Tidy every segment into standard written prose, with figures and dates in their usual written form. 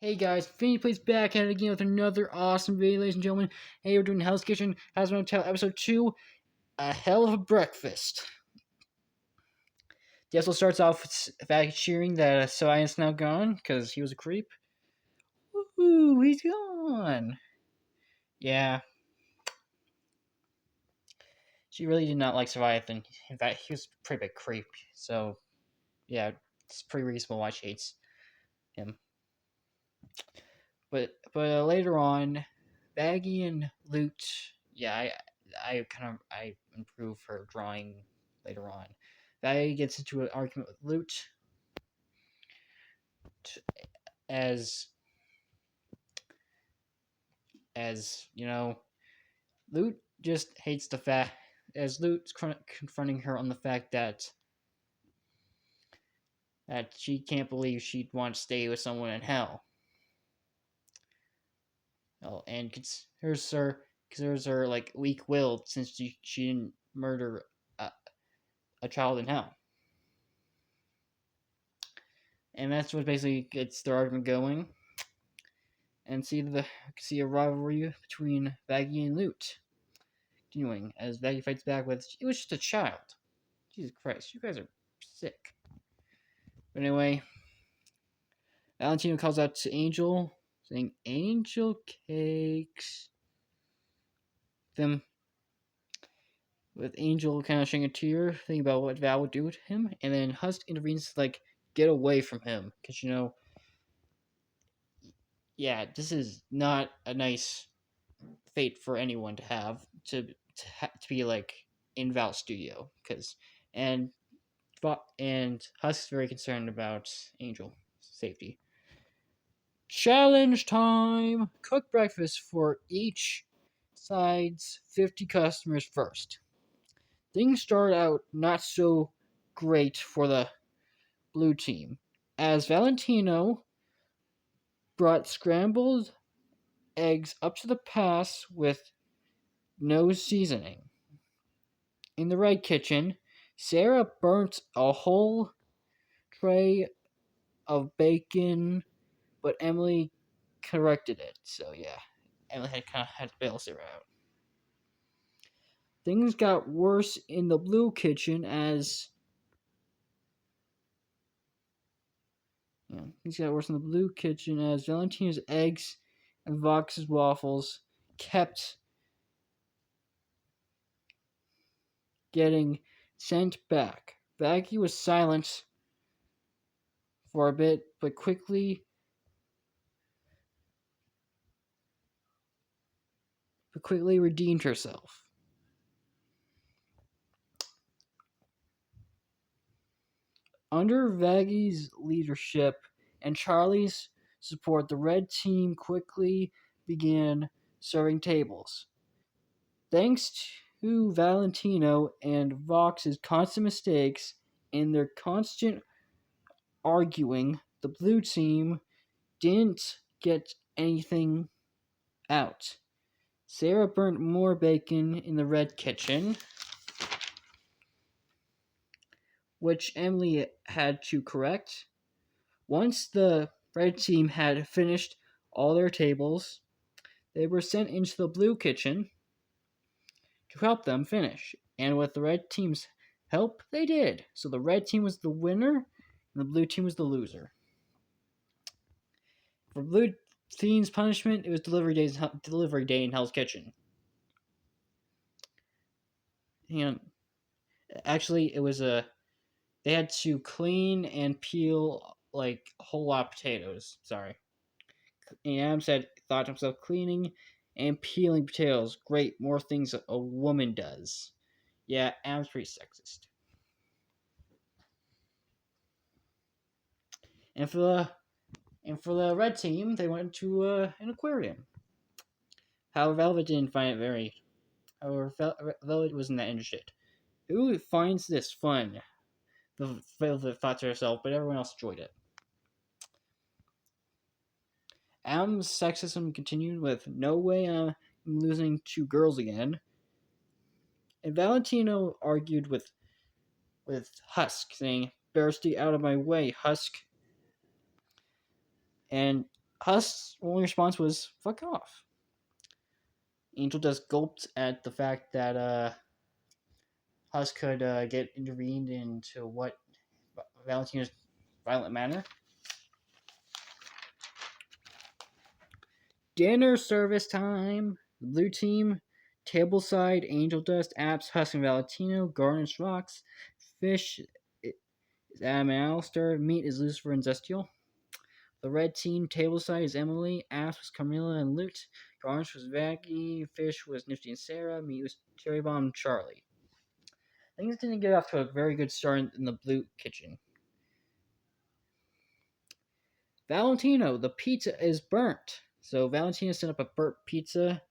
Hey guys, Finny Plays back at it again with another awesome video, ladies and gentlemen. Hey, we're doing Hell's Kitchen, Hazbin Hotel, episode 2, A Hell of a Breakfast. The episode starts off with Val cheering that Science now gone, because he was a creep. Woohoo, he's gone! Yeah. She really did not like Leviathan. In fact, he was a pretty big creep, so, yeah, it's pretty reasonable why she hates him. But later on, Baggy and Loot, yeah, I improve her drawing later on. Baggy gets into an argument with Loot as you know, Loot just hates the fact as Loot's confronting her on the fact that she can't believe she'd want to stay with someone in hell. Oh, and considers her like weak-willed since she didn't murder a child in hell. And that's what basically gets the argument going. And see a rivalry between Baggy and Loot. Continuing as Baggy fights back with, "It was just a child." Jesus Christ, you guys are sick. But anyway, Valentino calls out to Angel, saying, "Angel cakes." Them with Angel kind of shedding a tear, thinking about what Val would do to him, and then Husk intervenes to get away from him, because yeah, this is not a nice fate for anyone to have to be in Val's studio, because and Husk's very concerned about Angel's safety. Challenge time! Cook breakfast for each side's 50 customers first. Things start out not so great for the blue team, as Valentino brought scrambled eggs up to the pass with no seasoning. In the red kitchen, Sarah burnt a whole tray of bacon, but Emily corrected it. So yeah, Emily had to bail Sarah out. Things got worse in the blue kitchen as Valentina's eggs and Vox's waffles kept getting sent back. Baggy was silent for a bit, but quickly redeemed herself. Under Vaggy's leadership and Charlie's support, the red team quickly began serving tables. Thanks to Valentino and Vox's constant mistakes and their constant arguing, the blue team didn't get anything out. Sarah burnt more bacon in the red kitchen, which Emily had to correct. Once the red team had finished all their tables, they were sent into the blue kitchen to help them finish. And with the red team's help, they did. So the red team was the winner, and the blue team was the loser. For blue team's punishment, it was delivery day in Hell's Kitchen. And actually, it was they had to clean and peel a whole lot of potatoes. Sorry. And Adam thought to himself, cleaning and peeling potatoes. Great, more things a woman does. Yeah, Adam's pretty sexist. And for the red team, they went to an aquarium. However, Velvet didn't find it very. However, Velvet wasn't that interested. Who finds this fun? Velvet thought to herself, but everyone else enjoyed it. Adam's sexism continued with, "No way I'm losing to girls again." And Valentino argued with Husk, saying, "Better stay out of my way, Husk." And Husk's only response was "fuck off." Angel Dust gulped at the fact that Husk could get intervened into what Valentina's violent manner. Dinner service time. The blue team, tableside, Angel Dust, Apps, Husk and Valentino, garnished rocks, fish is Adam and Alistair, meat is Lucifer and Zestial. The red team, tableside is Emily, Apps was Carmilla and Loot, garnish was Vaggie, fish was Nifty and Sarah, meat was Cherry Bomb and Charlie. Things didn't get off to a very good start in the blue kitchen. Valentino, the pizza is burnt. So Valentino sent up a burnt pizza.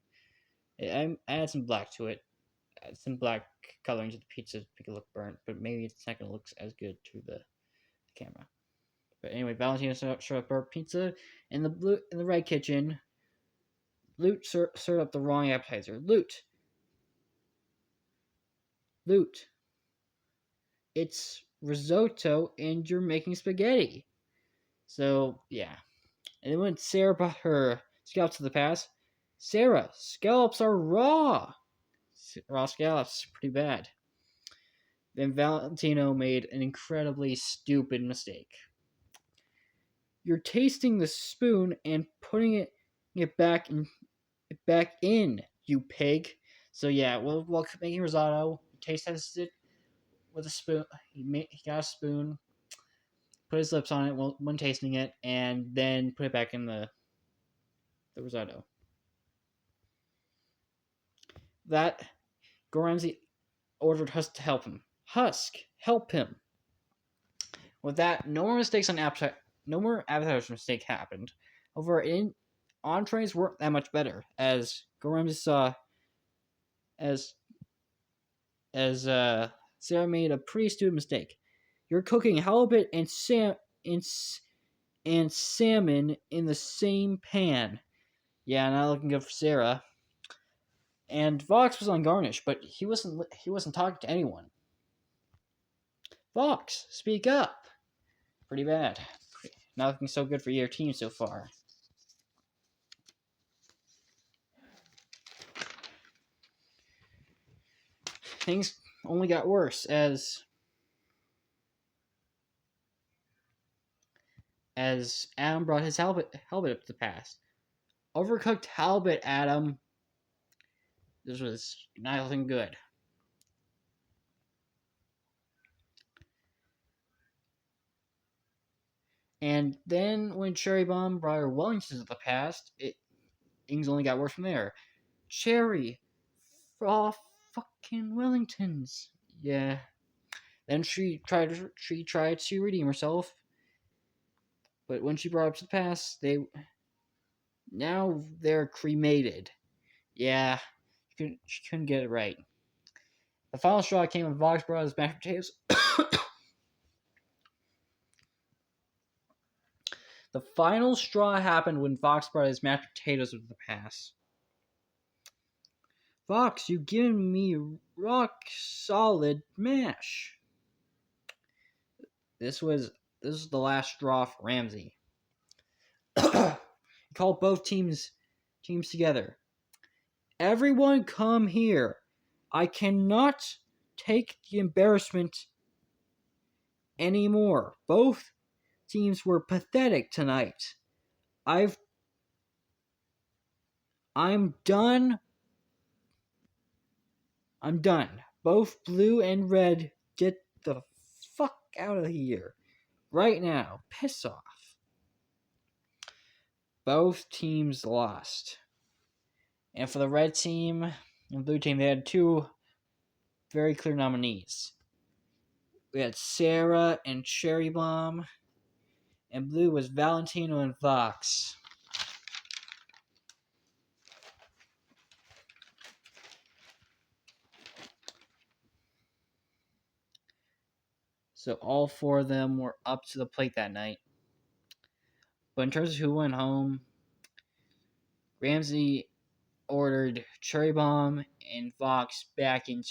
I added some black to it. Add some black coloring to the pizza to make it look burnt, but maybe it's not going to look as good to the camera. But anyway, Valentino served up burnt pizza. In the red kitchen, Loot served up the wrong appetizer. Loot. It's risotto and you're making spaghetti. So, yeah. And then when Sarah brought her scallops to the pass, Sarah, scallops are raw. Raw scallops, pretty bad. Then Valentino made an incredibly stupid mistake. You're tasting the spoon and putting it back in, you pig. So yeah, while making risotto, taste tested it with a spoon. He got a spoon, put his lips on it when tasting it, and then put it back in the risotto. That Goramsey ordered Husk to help him. Husk, help him. With that, no more mistakes on no more appetizer mistake happened. However, entrees weren't that much better, as Goramsey saw as Sarah made a pretty stupid mistake. You're cooking halibut and salmon in the same pan. Yeah, not looking good for Sarah. And Vox was on garnish, but he wasn't talking to anyone. Vox, speak up. Pretty bad. Not looking so good for your team so far. Things only got worse as Adam brought his halibut up to the pass. Overcooked halibut, Adam. This was not looking good. And then when Cherry Bomb brought her Wellingtons to the past, things only got worse from there. Cherry, raw fucking Wellingtons. Yeah. Then she tried to redeem herself, but when she brought up to the past, they're cremated. Yeah, she couldn't get it right. The final straw came when Vox brought his mashed potatoes. The final straw happened when Vox brought his mashed potatoes to the pass. Vox, you given me rock solid mash. This was the last straw for Ramsey. He called both teams together. Everyone come here. I cannot take the embarrassment anymore. Both teams were pathetic tonight. I'm done. I'm done. Both blue and red, get the fuck out of here. Right now. Piss off. Both teams lost. And for the red team and blue team, they had two very clear nominees. We had Sarah and Cherry Bomb, and blue was Valentino and Vox. So all four of them were up to the plate that night. But in terms of who went home, Ramsey ordered Cherry Bomb and Vox back in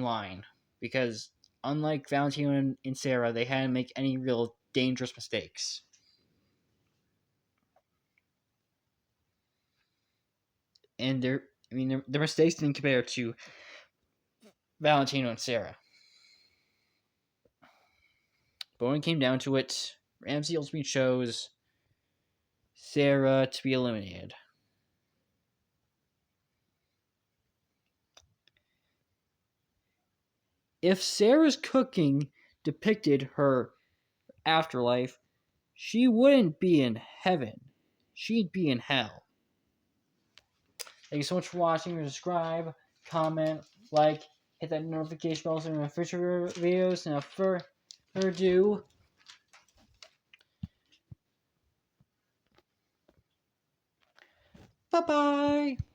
line, because unlike Valentino and Sarah, they hadn't make any real dangerous mistakes. And their mistakes didn't compare to Valentino and Sarah. But when it came down to it, Ramsey ultimately chose Sarah to be eliminated. If Sarah's cooking depicted her afterlife, she wouldn't be in heaven. She'd be in hell. Thank you so much for watching. Subscribe, comment, like, hit that notification bell so my future videos. Now, further ado, bye-bye.